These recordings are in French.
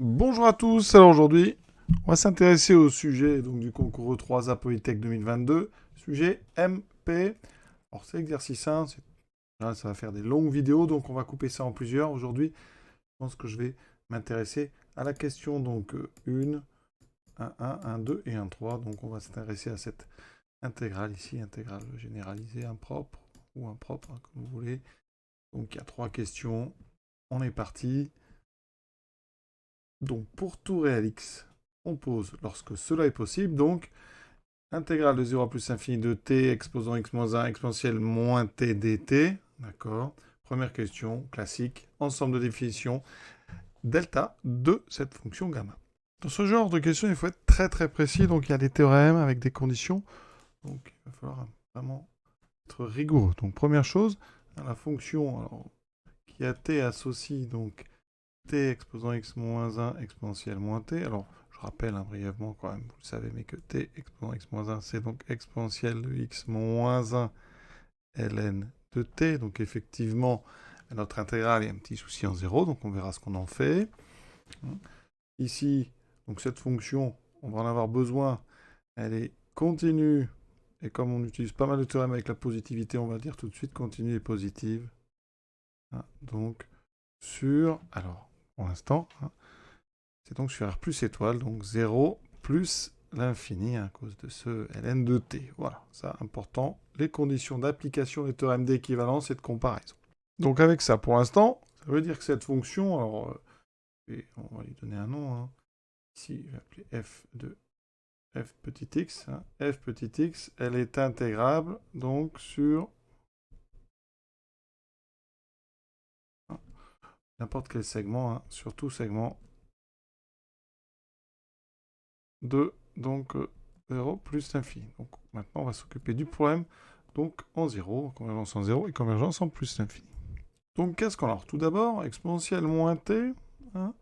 Bonjour à tous, alors aujourd'hui, on va s'intéresser au sujet donc, du concours E3A Polytech 2022, sujet MP. Alors c'est l'exercice 1, là, ça va faire des longues vidéos, donc on va couper ça en plusieurs. Aujourd'hui, je pense que je vais m'intéresser à la question donc 1, 1, 1, 2 et 1, 3. Donc on va s'intéresser à cette intégrale ici, intégrale généralisée, impropre ou impropre, hein, comme vous voulez. Donc il y a 3 questions, on est parti. Donc pour tout réel x, on pose lorsque cela est possible, donc intégrale de 0 à plus l'infini de t exposant x moins 1 exponentielle moins t dt. D'accord. Première question, classique, ensemble de définitions, delta de cette fonction gamma. Dans ce genre de questions, il faut être très très précis, donc il y a des théorèmes avec des conditions, donc il va falloir vraiment être rigoureux. Donc première chose, la fonction alors, qui a t associe donc t exposant x moins 1 exponentielle moins t. Alors, je rappelle brièvement quand même, vous le savez, mais que t exposant x moins 1, c'est donc exponentielle de x moins 1 ln de t. Donc, effectivement, notre intégrale, il y a un petit souci en 0, donc on verra ce qu'on en fait. Ici, donc cette fonction, on va en avoir besoin, elle est continue, et comme on utilise pas mal de théorèmes avec la positivité, on va dire tout de suite continue et positive. Donc, sur, alors, pour l'instant, c'est donc sur R plus étoile, donc 0 plus l'infini à cause de ce ln de t. Voilà, ça important. Les conditions d'application des théorèmes d'équivalence et de comparaison. Donc avec ça, pour l'instant, ça veut dire que cette fonction, alors, on va lui donner un nom, hein. Ici, je vais appeler f de f petit x. Hein. F petit x, elle est intégrable, donc sur n'importe quel segment, hein, sur tout segment de donc 0 plus l'infini. Donc maintenant, on va s'occuper du problème donc en 0, convergence en 0 et convergence en plus l'infini. Donc qu'est-ce qu'on a? Alors, tout d'abord, exponentielle moins t, hein,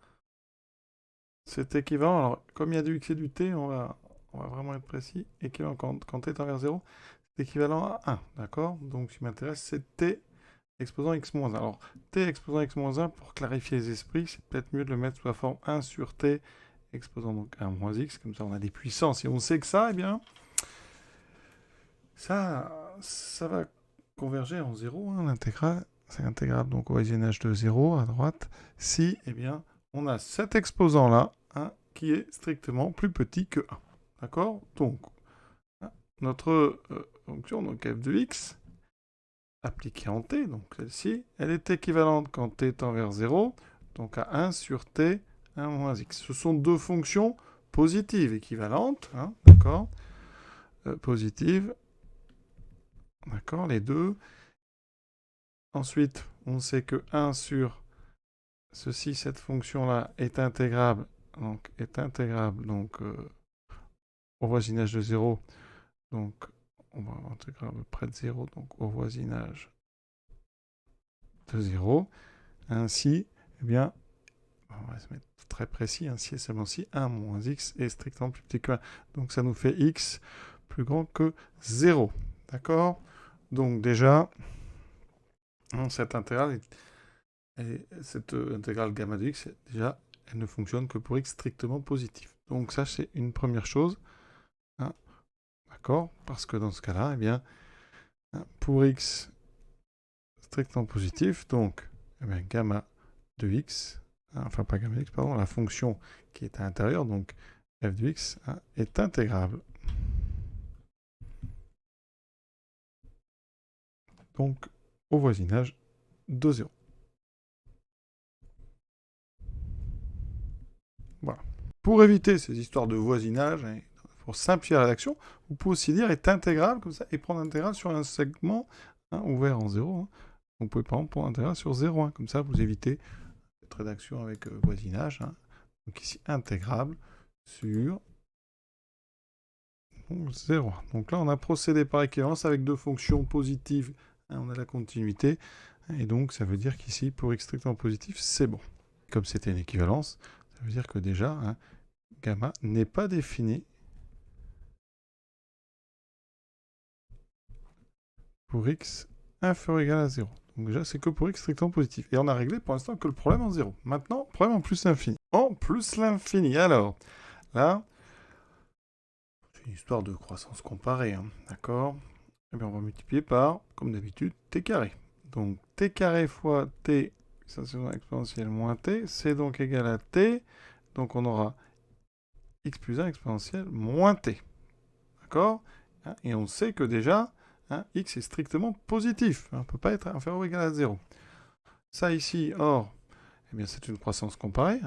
c'est équivalent. Alors, comme il y a du x et du t, on va vraiment être précis. Équivalent quand t est envers 0, c'est équivalent à 1, d'accord? Donc ce qui m'intéresse, c'est t exposant x moins 1. Alors, t exposant x moins 1, pour clarifier les esprits, c'est peut-être mieux de le mettre sous la forme 1 sur t exposant donc 1 moins x, comme ça on a des puissances. Et on sait que ça, eh bien, ça va converger en 0, hein, l'intégrale. C'est l'intégrale donc au voisinage de 0 à droite. Si, eh bien, on a cet exposant-là, hein, qui est strictement plus petit que 1. D'accord? Donc, hein, notre fonction, donc f de x, appliquée en t, donc celle-ci, elle est équivalente quand t tend vers 0, donc à 1 sur t, 1 moins x. Ce sont deux fonctions positives équivalentes, hein, d'accord? Positives, d'accord, les deux. Ensuite, on sait que 1 sur ceci, cette fonction-là, est intégrable, au voisinage de 0. Donc, on va intégrable près de 0, donc au voisinage de 0. Ainsi, eh bien, on va se mettre très précis, ainsi et seulement si 1 moins x est strictement plus petit que 1. Donc, ça nous fait x plus grand que 0. D'accord? Donc, déjà, cette intégrale cette intégrale gamma de x, déjà, elle ne fonctionne que pour x strictement positif. Donc ça, c'est une première chose. Hein, d'accord? Parce que dans ce cas-là, eh bien, hein, pour x strictement positif, donc eh bien, gamma de x, hein, enfin pas gamma de x, pardon, la fonction qui est à l'intérieur, donc f de x, hein, est intégrable. Donc au voisinage de 0. Voilà. Pour éviter ces histoires de voisinage, hein, pour simplifier la rédaction, vous pouvez aussi dire est intégrable comme ça et prendre intégrale sur un segment, hein, ouvert en 0. Hein. Vous pouvez par exemple prendre intégrale sur 0,1. Comme ça, vous évitez cette rédaction avec voisinage. Hein. Donc ici, intégrable sur 0,1. Donc là, on a procédé par équivalence avec deux fonctions positives. Hein, on a la continuité. Et donc, ça veut dire qu'ici, pour x strictement positif, c'est bon. Comme c'était une équivalence, ça veut dire que déjà, hein, gamma n'est pas défini pour x inférieur ou égal à 0. Donc déjà, c'est que pour x strictement positif. Et on a réglé pour l'instant que le problème en 0. Maintenant, problème en plus l'infini. En plus l'infini. Alors, là, c'est une histoire de croissance comparée, hein, d'accord? Eh bien, on va multiplier par, comme d'habitude, t carré. Donc, t carré fois t puissance exponentielle moins t, c'est donc égal à t. Donc, on aura x plus 1 exponentielle moins t. D'accord? Et on sait que déjà, x est strictement positif. On ne peut pas être inférieur ou égal à 0. Ça ici, or, eh bien, c'est une croissance comparée.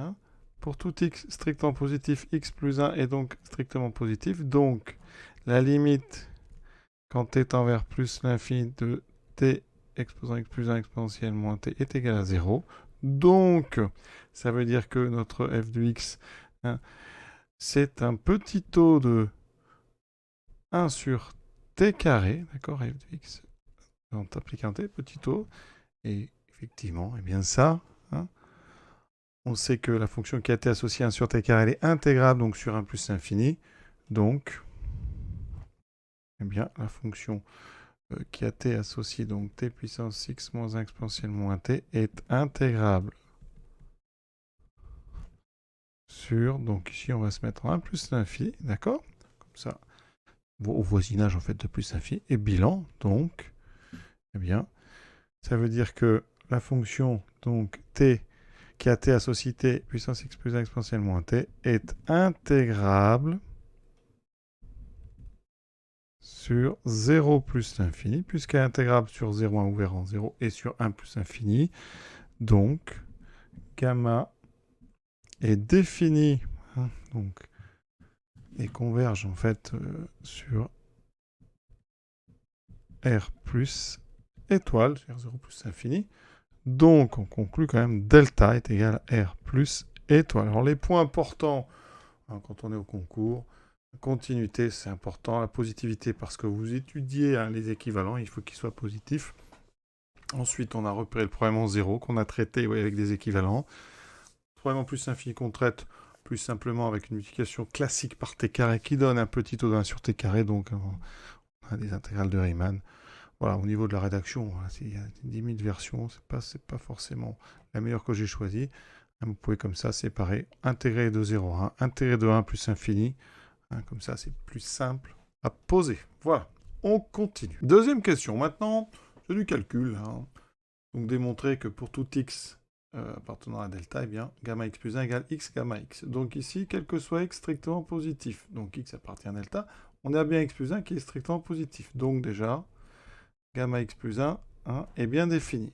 Pour tout x strictement positif, x plus 1 est donc strictement positif. Donc, la limite, quand t tend vers plus l'infini de t exposant x plus 1 exponentielle moins t est égal à 0. Donc, ça veut dire que notre f de x, c'est un petit taux de 1 sur t carré, d'accord, f de x, on applique un t, petit taux, et effectivement, eh bien ça, on sait que la fonction qui a été associée à 1 sur t carré, elle est intégrable, donc sur 1 plus l'infini, donc, eh bien, la fonction qui a été associée, donc t puissance x moins 1 exponentielle moins t, est intégrable sur, donc ici on va se mettre en 1 plus l'infini, d'accord, comme ça, au voisinage en fait de plus l'infini, et bilan, donc, eh bien, ça veut dire que la fonction, donc t, qui a t associé t puissance x plus 1 exponentielle moins t, est intégrable sur 0 plus l'infini, puisqu'elle est intégrable sur 0, 1 ouvert en 0, et sur 1 plus l'infini. Donc, gamma est défini, donc, et converge en fait sur R plus étoile, sur 0 plus l'infini. Donc, on conclut quand même delta est égal à R plus étoile. Alors, les points importants quand on est au concours, la continuité, c'est important. La positivité, parce que vous étudiez les équivalents, il faut qu'ils soient positifs. Ensuite, on a repéré le problème en 0 qu'on a traité avec des équivalents. Le problème en plus infini qu'on traite plus simplement avec une multiplication classique par t carré qui donne un petit taux de 1 sur t carré. Donc, on a des intégrales de Riemann. Voilà, au niveau de la rédaction, il y a 10 000 versions, c'est pas forcément la meilleure que j'ai choisie. Vous pouvez comme ça séparer, intégrer de 0 à 1, intégrer de 1 plus infini. Comme ça, c'est plus simple à poser. Voilà, on continue. Deuxième question, maintenant, c'est du calcul. Donc, démontrer que pour tout x appartenant à delta, eh bien, gamma x plus 1 égale x gamma x. Donc ici, quel que soit x strictement positif, donc x appartient à delta, on a bien x plus 1 qui est strictement positif. Donc déjà, gamma x plus 1 est bien défini.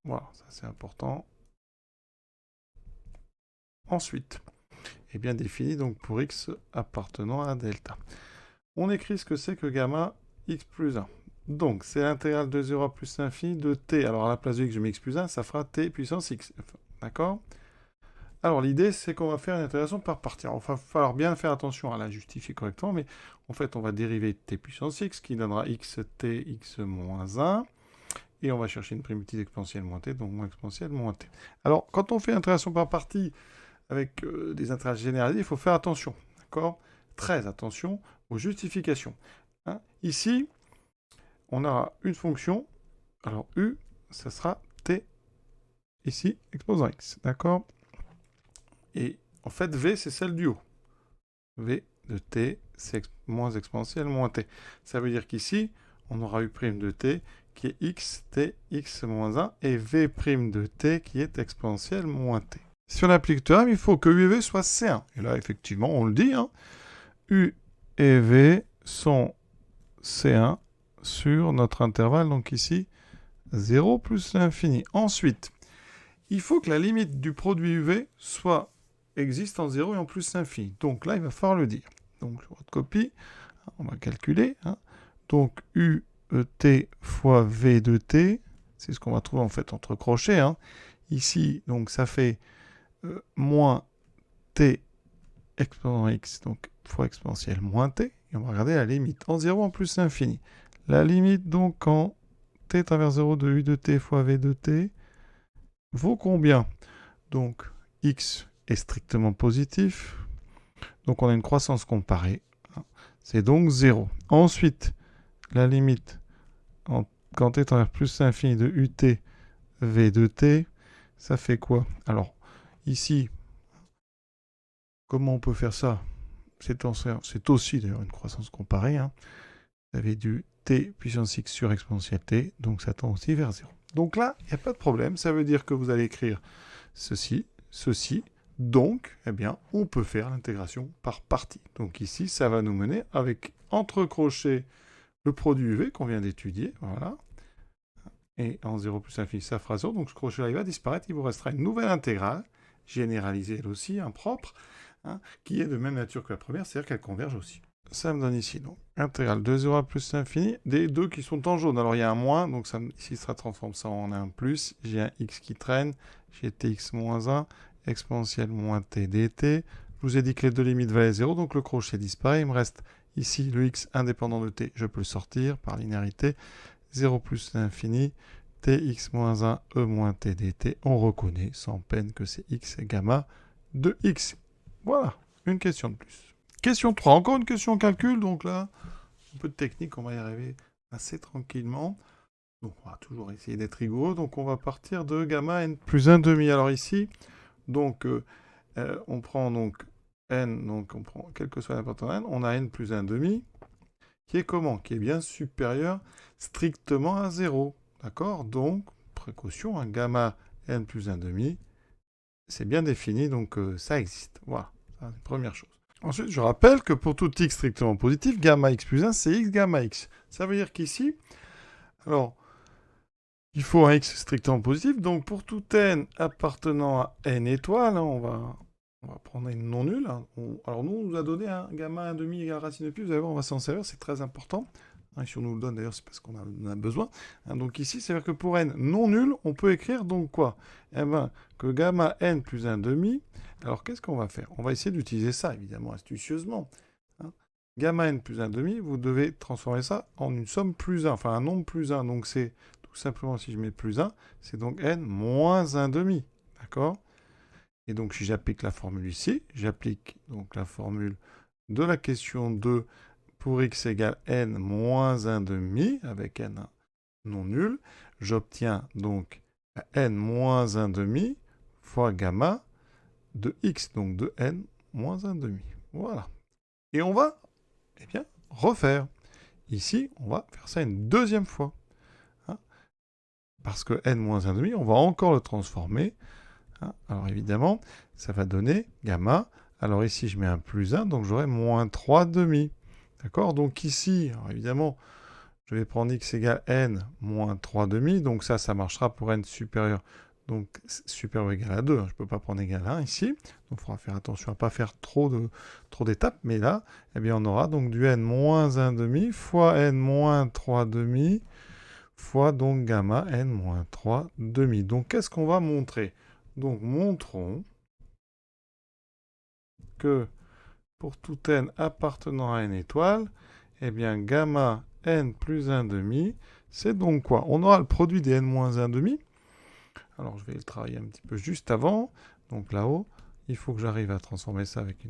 Voilà, ça c'est important. Ensuite, est bien défini donc pour x appartenant à delta. On écrit ce que c'est que gamma x plus 1. Donc, c'est l'intégrale de 0 à plus l'infini de t. Alors, à la place de x, je mets x plus 1, ça fera t puissance x. D'accord? Alors, l'idée, c'est qu'on va faire une intégration par partie. Alors, il va falloir bien faire attention à la justifier correctement, mais en fait, on va dériver t puissance x, qui donnera x t x moins 1. Et on va chercher une primitive exponentielle moins t, donc moins exponentielle moins t. Alors, quand on fait intégration par partie avec des intégrales généralisées, il faut faire attention, d'accord? Très attention aux justifications. Ici, on aura une fonction, alors u, ça sera t, ici, exposant x, d'accord? Et en fait, v, c'est celle du haut. v de t, c'est moins exponentielle moins t. Ça veut dire qu'ici, on aura u' de t, qui est x, t, x moins 1, et v' de t, qui est exponentielle moins t. Si on applique le théorème, il faut que u et v soient C1. Et là, effectivement, on le dit, u et v sont C1 sur notre intervalle, donc ici, 0 plus l'infini. Ensuite, il faut que la limite du produit UV existe en 0 et en plus l'infini. Donc là, il va falloir le dire. Donc, sur votre copie, on va calculer. Donc, u t fois v de t, c'est ce qu'on va trouver en fait entre crochets. Ici, donc ça fait moins t exponent x, donc fois exponentielle moins t, et on va regarder la limite en 0 en plus l'infini. La limite donc quand t est vers 0 de u de t fois v de t vaut combien? Donc x est strictement positif, donc on a une croissance comparée, c'est donc 0. Ensuite, la limite quand t tend vers plus l'infini de ut v de t, ça fait quoi? Alors, ici, comment on peut faire ça? C'est aussi d'ailleurs une croissance comparée. Hein. Vous avez du t puissance x sur exponentielle t, donc ça tend aussi vers 0. Donc là, il n'y a pas de problème, ça veut dire que vous allez écrire ceci, ceci, donc, eh bien, on peut faire l'intégration par partie. Donc ici, ça va nous mener avec, entre crochets, le produit UV qu'on vient d'étudier, voilà, et en 0 plus infini, ça fera 0, donc ce crochet-là, il va disparaître, il vous restera une nouvelle intégrale, généralisée elle aussi, impropre, hein, qui est de même nature que la première, c'est-à-dire qu'elle converge aussi. Ça me donne ici, donc, intégrale de 0 à plus l'infini, des deux qui sont en jaune. Alors il y a un moins, donc ça, ici ça transforme ça en un plus, j'ai un x qui traîne, j'ai tx moins 1, exponentielle moins t dt. Je vous ai dit que les deux limites valaient 0, donc le crochet disparaît. Il me reste ici le x indépendant de t, je peux le sortir par linéarité. 0 plus l'infini, tx moins 1, e moins t dt. On reconnaît sans peine que c'est x gamma de x. Voilà, une question de plus. Question 3, encore une question calcul, donc là, un peu de technique, on va y arriver assez tranquillement. Donc on va toujours essayer d'être rigoureux, donc on va partir de gamma n plus 1 demi. Alors ici, donc on prend donc n, donc on prend quel que soit l'important n, on a n plus 1 demi, qui est comment? Qui est bien supérieur strictement à 0. D'accord? Donc, précaution, un gamma n plus 1 demi, c'est bien défini, donc ça existe. Voilà, c'est la première chose. Ensuite, je rappelle que pour tout x strictement positif, gamma x plus 1, c'est x gamma x. Ça veut dire qu'ici, alors, il faut un x strictement positif. Donc, pour tout n appartenant à n étoiles, hein, on va prendre une non nulle. Hein. Alors, nous, on nous a donné un gamma 1,5 égale racine de pi. Vous allez voir, on va s'en servir, c'est très important. Hein, si on nous le donne, d'ailleurs, c'est parce qu'on en a besoin. Hein, donc ici, c'est-à-dire que pour n non nul, on peut écrire donc quoi? Eh bien, que gamma n plus 1,5. Alors, qu'est-ce qu'on va faire? On va essayer d'utiliser ça, évidemment, astucieusement. Hein. Gamma n plus 1,5, vous devez transformer ça en une somme plus 1, enfin un nombre plus 1. Donc, c'est tout simplement, si je mets plus 1, c'est donc n moins 1,5. D'accord? Et donc, si j'applique la formule ici, j'applique donc la formule de la question 2 pour x égale n moins 1,5 avec n non nul, j'obtiens donc n moins 1,5 fois gamma de x, donc de n moins 1,5. Voilà. Et on va, eh bien, refaire. Ici, on va faire ça une deuxième fois. Hein, parce que n moins 1,5, on va encore le transformer. Hein, alors évidemment, ça va donner gamma. Alors ici, je mets un plus 1, donc j'aurai moins 3,5. D'accord? Donc ici, alors évidemment, je vais prendre x égale n moins 3,5. Donc ça marchera pour n supérieur. Donc supérieur ou égal à 2. Hein. Je ne peux pas prendre égal à 1 ici. Donc il faudra faire attention à ne pas faire trop d'étapes. Mais là, eh bien, on aura donc du n moins 1,5 fois n moins 3,5 fois donc gamma n moins 3,5. Donc qu'est-ce qu'on va montrer? Donc montrons que pour tout n appartenant à n étoile, eh bien gamma n plus 1,5, c'est donc quoi? On aura le produit des n moins 1,5. Alors je vais le travailler un petit peu juste avant. Donc là-haut, il faut que j'arrive à transformer ça avec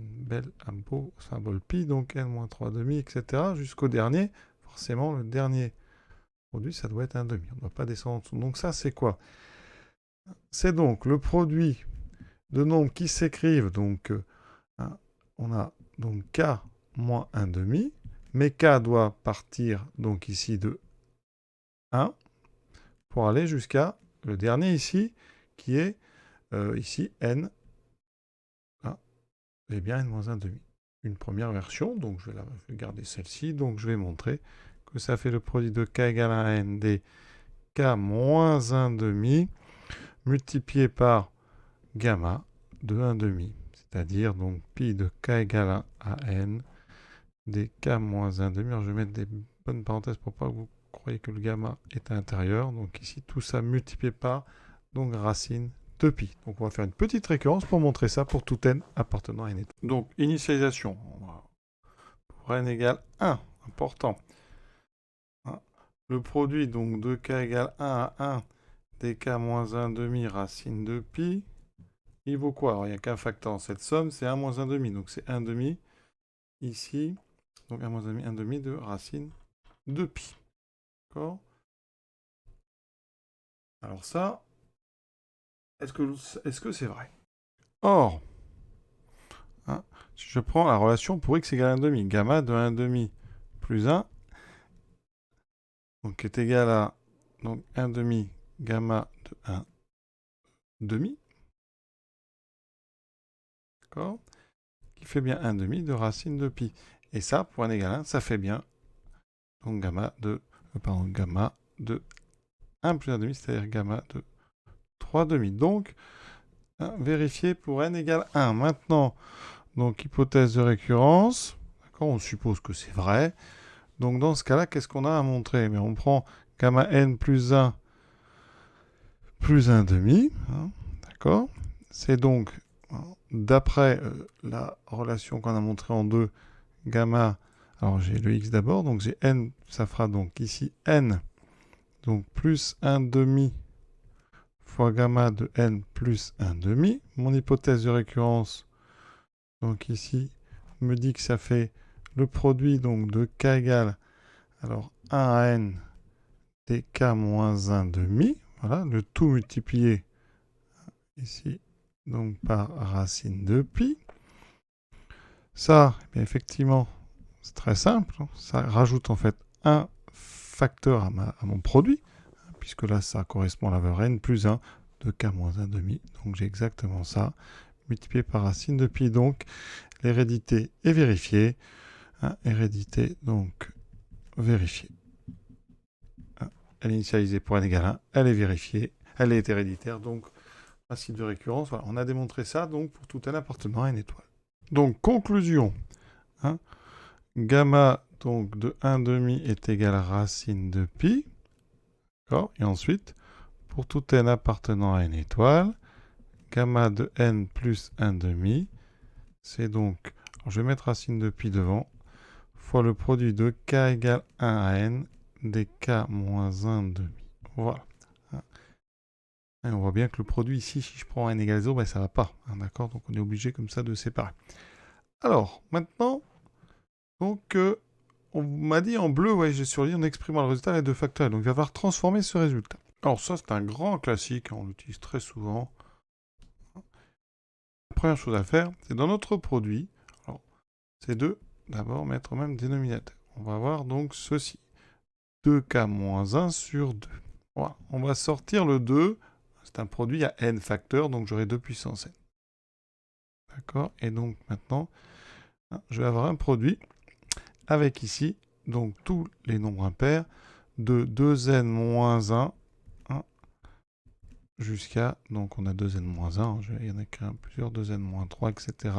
un beau symbole pi, donc n moins 3,5, etc. Jusqu'au dernier. Forcément, le dernier produit, ça doit être 1,5. On ne doit pas descendre en dessous. Donc ça, c'est quoi? C'est donc le produit de nombres qui s'écrivent. Donc, on a donc k moins 1,5. Mais k doit partir donc ici de 1 pour aller jusqu'à le dernier ici, qui est ici n. Eh bien, n moins 1,5. Une première version, donc je vais garder celle-ci. Donc je vais montrer que ça fait le produit de k égale à n des k moins 1,5 multiplié par gamma de 1,5. C'est-à-dire donc pi de k égale à n des k moins 1,5. Alors je vais mettre des bonnes parenthèses pour pas que vous croyez que le gamma est à l'intérieur. Donc ici, tout ça multiplié par donc racine de pi. Donc on va faire une petite récurrence pour montrer ça pour tout n appartenant à n étoile. Donc initialisation. Pour n égale 1, important. Hein. Le produit donc de k égale 1 à 1 des k moins 1,5 racine de pi, il vaut quoi? Alors il n'y a qu'un facteur dans cette somme, c'est 1 moins 1,5. Donc c'est 1,5 ici. Donc 1 moins 1,5 de racine de pi. D'accord? Alors ça, est-ce que c'est vrai? Or, hein, si je prends la relation pour x égale 1,5, gamma de 1,5 plus 1, donc est égal à donc 1,5 gamma de 1,5, d'accord? Qui fait bien 1,5 de racine de pi. Et ça, pour n égale 1, ça fait bien donc gamma de 1 plus 1,5, c'est-à-dire gamma de 3,5. Donc, hein, vérifier pour n égale 1. Maintenant, donc hypothèse de récurrence, d'accord, on suppose que c'est vrai. Donc dans ce cas-là, qu'est-ce qu'on a à montrer? Mais on prend gamma n plus 1 plus 1,5, hein, d'accord? C'est donc, hein, d'après la relation qu'on a montrée en 2, gamma, alors j'ai le x d'abord, donc j'ai n, ça fera donc ici n, donc plus 1,5 fois gamma de n plus 1,5. Mon hypothèse de récurrence, donc ici, me dit que ça fait le produit donc de k égale, alors 1 à n dk moins 1,5. Voilà, le tout multiplié ici donc par racine de pi. Ça, eh bien, effectivement, c'est très simple. Ça rajoute en fait un facteur à mon produit, puisque là, ça correspond à la valeur n plus 1 de k moins 1,5. Donc j'ai exactement ça, multiplié par racine de pi. Donc l'hérédité est vérifiée. Hein, hérédité, donc vérifiée. Hein, elle est initialisée pour n égale 1, elle est vérifiée, elle est héréditaire, donc principe de récurrence. Voilà, on a démontré ça donc pour tout n appartenant à n étoile. Donc conclusion, hein, gamma donc de 1,5 est égal à racine de pi, d'accord. Et ensuite, pour tout n appartenant à n étoile, gamma de n plus 1,5, c'est donc, alors je vais mettre racine de pi devant, fois le produit de k égale 1 à n dk moins 1,5. Voilà. Et on voit bien que le produit ici, si je prends n égale 0, ben ça ne va pas. Hein, d'accord? Donc on est obligé comme ça de séparer. Alors, maintenant, donc, on m'a dit en bleu, ouais, j'ai surligné en exprimant le résultat les deux facteurs. Donc il va falloir transformer ce résultat. Alors ça, c'est un grand classique, on l'utilise très souvent. La première chose à faire, c'est dans notre produit, c'est de d'abord mettre au même dénominateur. On va avoir donc ceci. 2k moins 1 sur 2. Voilà. On va sortir le 2. C'est un produit à n facteurs, donc j'aurai 2 puissance n. D'accord? Et donc maintenant, je vais avoir un produit avec ici, donc tous les nombres impairs, de 2n moins 1, jusqu'à, donc on a 2n moins 1, il y en a plusieurs, 2n moins 3, etc.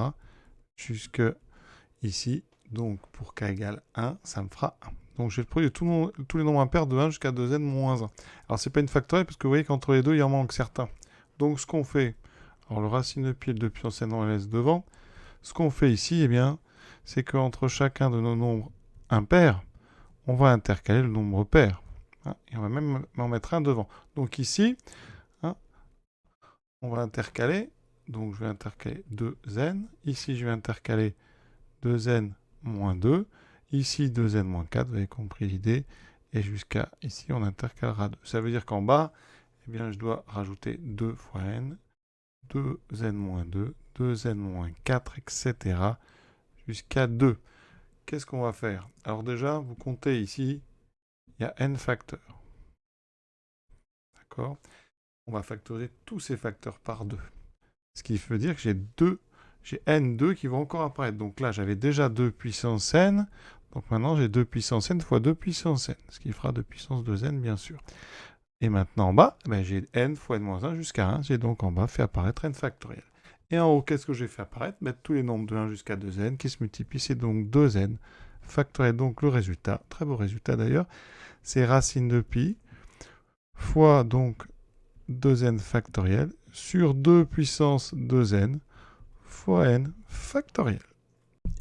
Jusque ici, donc pour k égale 1, ça me fera 1. Donc j'ai produit tous les nombres impairs de 1 jusqu'à 2n moins 1. Alors c'est pas une factorielle, parce que vous voyez qu'entre les deux, il en manque certains. Donc ce qu'on fait, alors le racine de pi et le 2 puissance n, on les laisse devant. Ce qu'on fait ici, eh bien, c'est qu'entre chacun de nos nombres impairs, on va intercaler le nombre pair. Hein, et on va même en mettre un devant. Donc ici, hein, on va intercaler. Donc je vais intercaler 2n. Ici, je vais intercaler 2n moins 2. Ici, 2n moins 4. Vous avez compris l'idée. Et jusqu'à ici, on intercalera 2. Ça veut dire qu'en bas, eh bien, je dois rajouter 2 fois n. 2n moins 2. 2n moins 4, etc. jusqu'à 2. Qu'est-ce qu'on va faire? Alors déjà, vous comptez ici, il y a n facteurs. D'accord? On va factoriser tous ces facteurs par 2. Ce qui veut dire que j'ai n2 qui vont encore apparaître. Donc là, j'avais déjà 2 puissance n. Donc maintenant, j'ai 2 puissance n fois 2 puissance n. Ce qui fera 2 puissance 2n, bien sûr. Et maintenant, en bas, ben, j'ai n fois n-1 jusqu'à 1. J'ai donc en bas fait apparaître n factoriel. Et en haut, qu'est-ce que j'ai fait apparaître? Mettre tous les nombres de 1 jusqu'à 2n qui se multiplient. C'est donc 2n factoriel. Donc le résultat, très beau résultat d'ailleurs, c'est racine de pi fois donc 2n factoriel sur 2 puissance 2n fois n factoriel.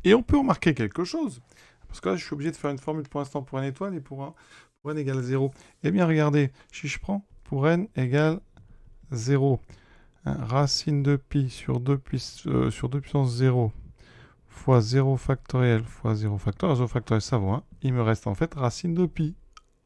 Et on peut remarquer quelque chose, parce que là, je suis obligé de faire une formule pour l'instant pour n étoile et pour n égale 0. Eh bien, regardez, si je prends pour n égale 0, hein, racine de pi sur 2 puissance 0 fois 0 factoriel fois 0 factoriel, 0 factoriel, ça vaut 1. Il me reste en fait racine de pi.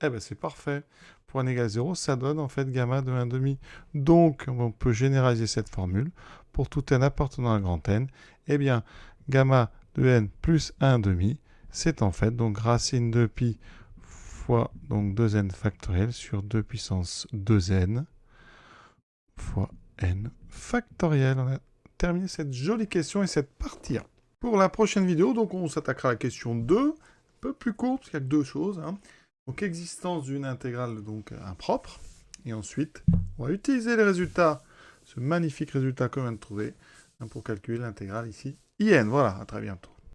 Eh ben c'est parfait. Pour n égale 0, ça donne en fait gamma de 1,5. Donc, on peut généraliser cette formule. Pour tout n appartenant à grand N, eh bien, gamma de n plus 1,5, c'est en fait donc racine de pi fois donc 2n factoriel sur 2 puissance 2n fois n factoriel. On a terminé cette jolie question et cette partie 1. Pour la prochaine vidéo, donc on s'attaquera à la question 2, un peu plus courte, parce qu'il n'y a que deux choses. Donc existence d'une intégrale donc impropre. Et ensuite, on va utiliser les résultats, ce magnifique résultat qu'on vient de trouver, pour calculer l'intégrale ici, IN. Voilà, à très bientôt.